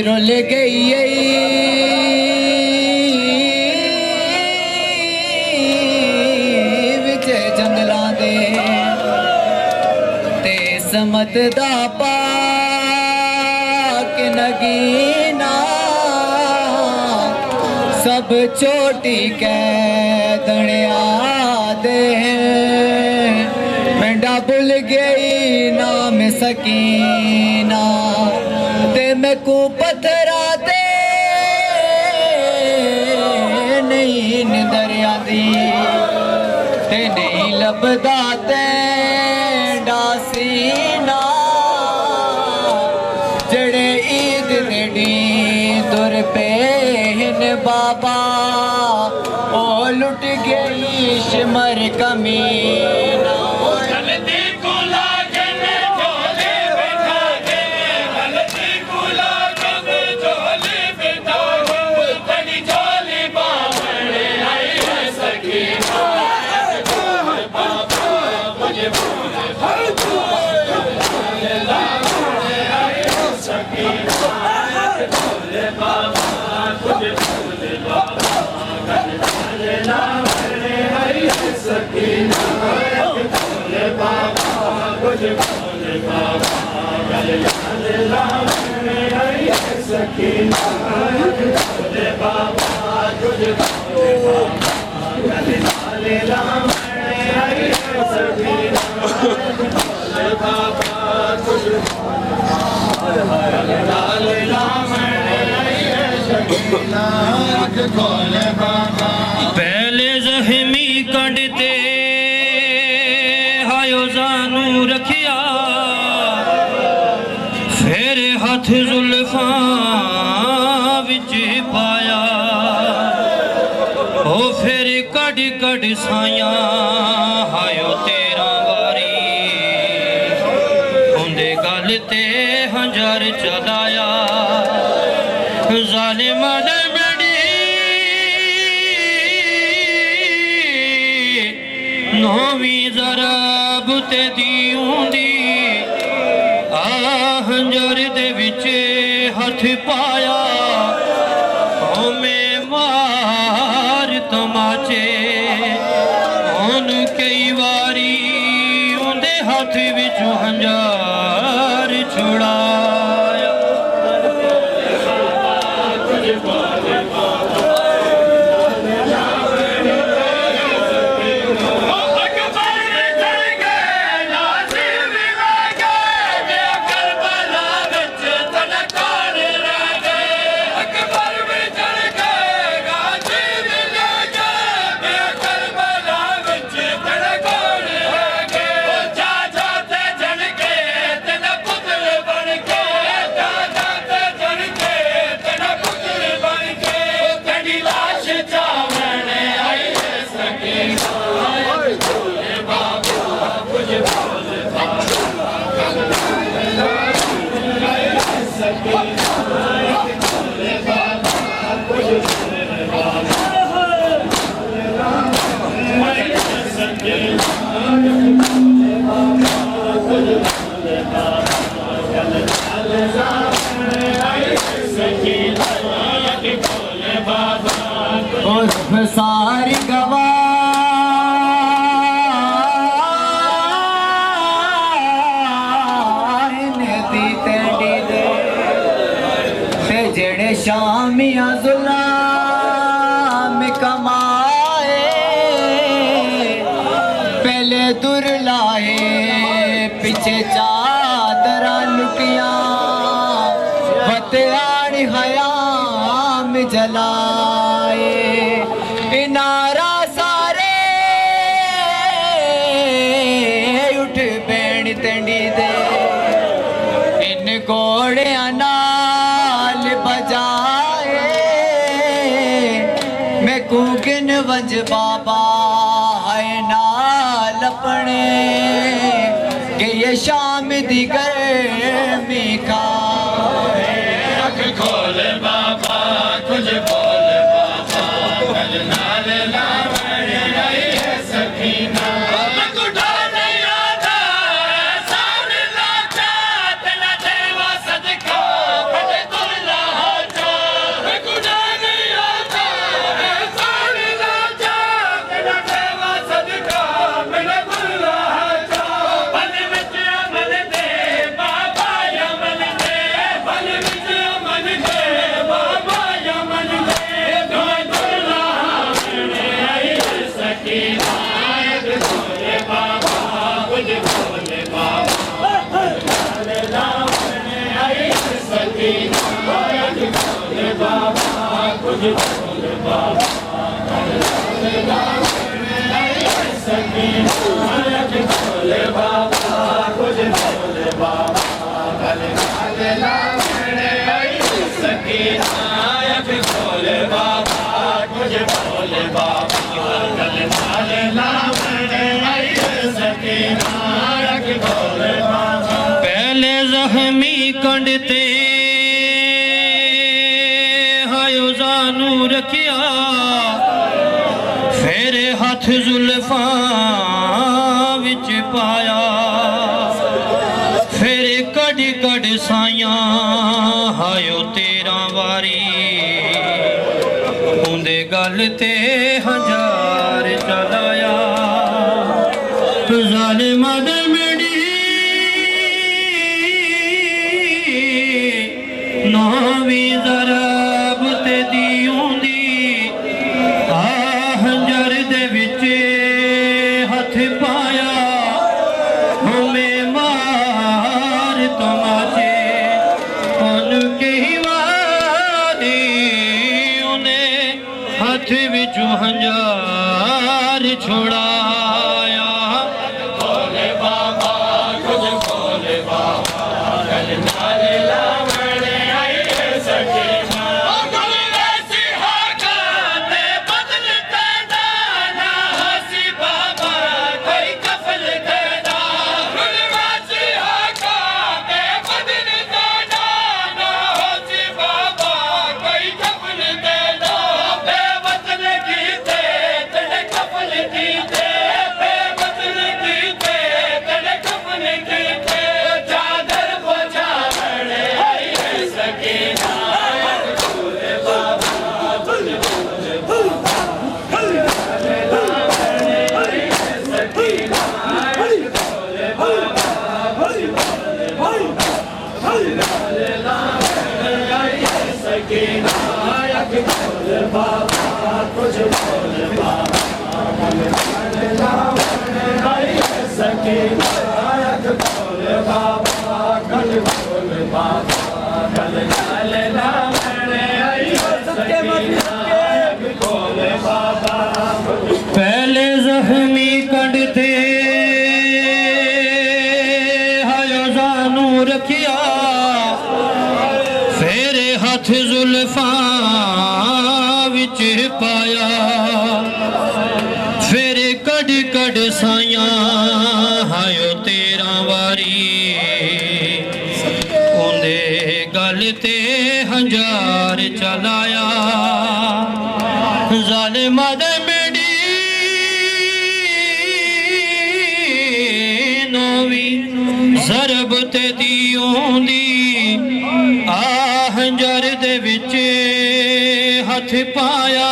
rule गई विच जंगलां दे ते समत दा पाक नगीना सब छोटी कैदणिया दे मेंढा भुल गई नाम सकीना ते मैं को पत्थरा दे नहीं दरिया दी ते नहीं लभदा ते डासीना जड़े ईद दे डी तुर पे हिन बाबा ओ लुट गई शिमर कमीना पहले जहमी कंडते हायो जानू रखिया फिर हथ जुल्फा विच पाया ओ फिर कड़ कड़ साया हायो तेरा वारी उंदे गल ते हंजर चलाया जालिमा ने नौवीं ज़रब ते दियूंदी हंजर दे विच हथ पाया में मार तमाचे उन कई वारी उंदे हथ विच हंजार छुड़ाया शामिया जुलाम कमाए पहले दुर लाए पीछे चादरा लुटिया फतेहानी हयाम जलाए इनारा सारे उठ बैण तंडी दे इन घोड़िया नाल बजाए मैं कूकिन वंज बाबा है नाल अपने कि ये शाम दी गर्मी खाए अख खोल बाबा कुछ बोल बाबा कल नाल लावण आई है सकीना पहले जख्मी कंडते हायो जानू रखिया फिर हथ जुल्फा विच पाया फिर कड़ कड़ साइया हायो तेरा वारी उंदे गल ते हजार चलाया जालिमा दे नौवीं ज़रब ते दियूंदी हंजर दे विच हथ पाया हमें मार तमाचे उनके ही वादी उन्हें हथ विचू हंजार छुड़ाया भोले बाबा कुछ भोले बाबा कल नाल लावण आई है सकीना पहले जख्मी कंडते हायो जानू रखिया फिर हथ जुल्फा विच पाया फिर कड़ कड़ साइया हायो तेरा वारी उंदे गल ते हंजार चलाया जालिमा दे ज़रब ते दियूंदी हंजर दे विच हथ पाया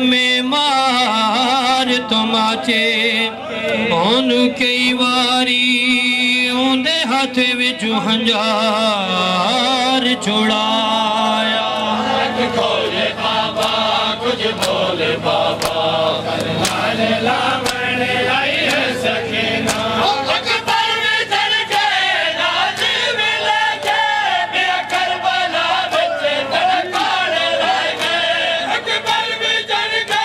में मार तमाचे ਉਹਨੂੰ ਕਈ ਵਾਰੀ ਉਹਦੇ ਹੱਥ ਵਿੱਚ ਹੰਝਾਰ ਛੁੜਾਇਆ ਅੱਖ ਖੋਲੇ ਬਾਬਾ ਕੁਝ ਬੋਲੇ ਬਾਬਾ ਕਰ ਨਾਲ ਲਾਵਣ ਆਈ ਹੈ ਸਕੀਨਾ ਅਕਬਰ ਵੀ ਚੜ ਕੇ ਨਾਜ ਵੀ ਲੈ ਕੇ ਬਿਆ ਕਰਬਲਾ ਵਿੱਚ ਤੜਕਾਣ ਰਹਿ ਗਏ ਅਕਬਰ ਵੀ ਚੜ ਕੇ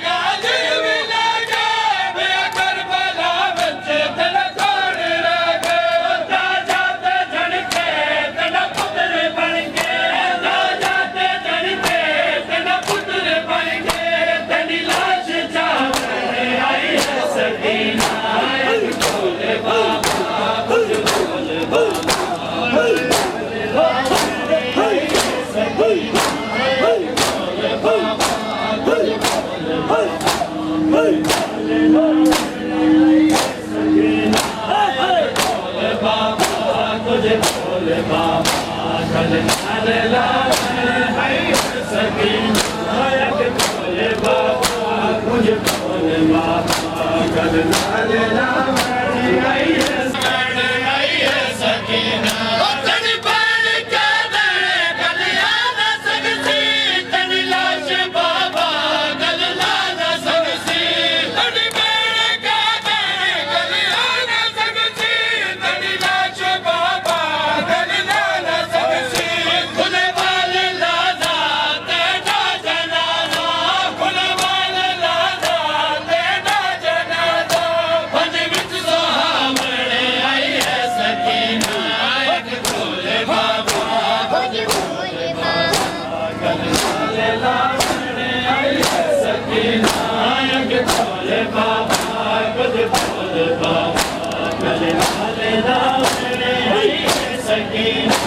ਨਾਜ ਵੀ ਲੈ ਕੇ ਬਿਆ ਕਰਬਲਾ ਵਿੱਚ ਤੜਕਾਣ ਰਹਿ ਗਏ ਰਾਜਾ ਤੇ ਚੜ ਕੇ ਤੇਰਾ ਪੁੱਤਰ ਬਣ ਕੇ ਰਾਜਾ ਤੇ ਚੜ ਕੇ ਤੇਰਾ ਪੁੱਤਰ ਬਣ ਕੇ ਤੇਰੀ ਲਾਸ਼ ਚਾਵੜੇ ਆਈ ਹੈ ਸਕੀਨਾ ਅੱਖ ਖੋਲੇ ਬਾਬਾ ਕੁਝ ਬੋਲੇ ਬਾਬਾ तुझे बोले बाबा कल नाले लावे है सकीना एक बोले बाबा मुझे बोले बाबा कल नाले लावे है सकीना तन बन के दे कलिया न सकती तन लाश बाबा कल ला न सकती तन बन के दे कलिया न सकती तन लाश बाबा कल ला न सकती खुले वाले लादा तेरा जनाजा खुले वाले लादा तेरा जनाजा भज विच सुहावणे आई है सकीना एक खोले बाबा भज खोले बाबा कल नाले लावणे आई है सकीना एक खोले बाबा भज खोले बाबा कल नाले लावणे आई है सकीना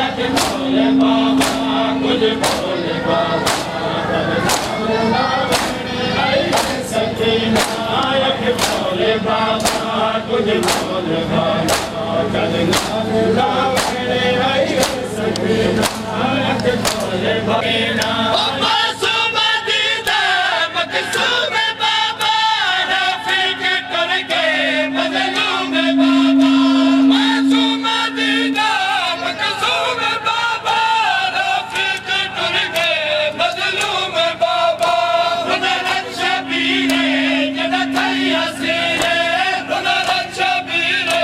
एक खोले बाबा कुछ खोले बाबा कल नाले लावणे आई है सकीना एक खोले बाबा कुछ खोले बाबा कल नाले लावणे आई है सकीना एक खोले बाबा मासूम दीदा मकसूम बाबा रफीक कर के मजलूम बाबा मासूम दीदा मकसूम बाबा रफीक कर के मजलूम बाबा रुदरत शबीरे जदा थैया सीरे रुदरत शबीरे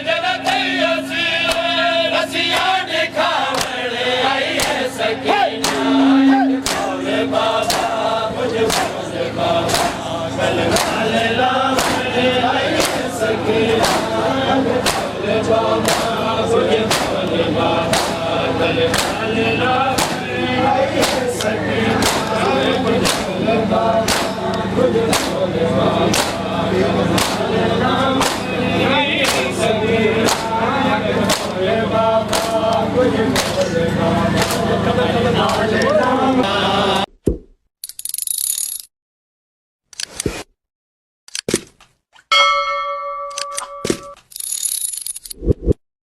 जदा थैया सीरे रसिया दिखावणे आई है सकीना एक खोले बाबा मुझे बोले बाबा कल नाले लावणे आई है सकीना एक खोले बाबा मुझे बोले बाबा कल नाले लावणे आई है सकीना एक खोले बाबा मुझे बोले बाबा कल नाले लावणे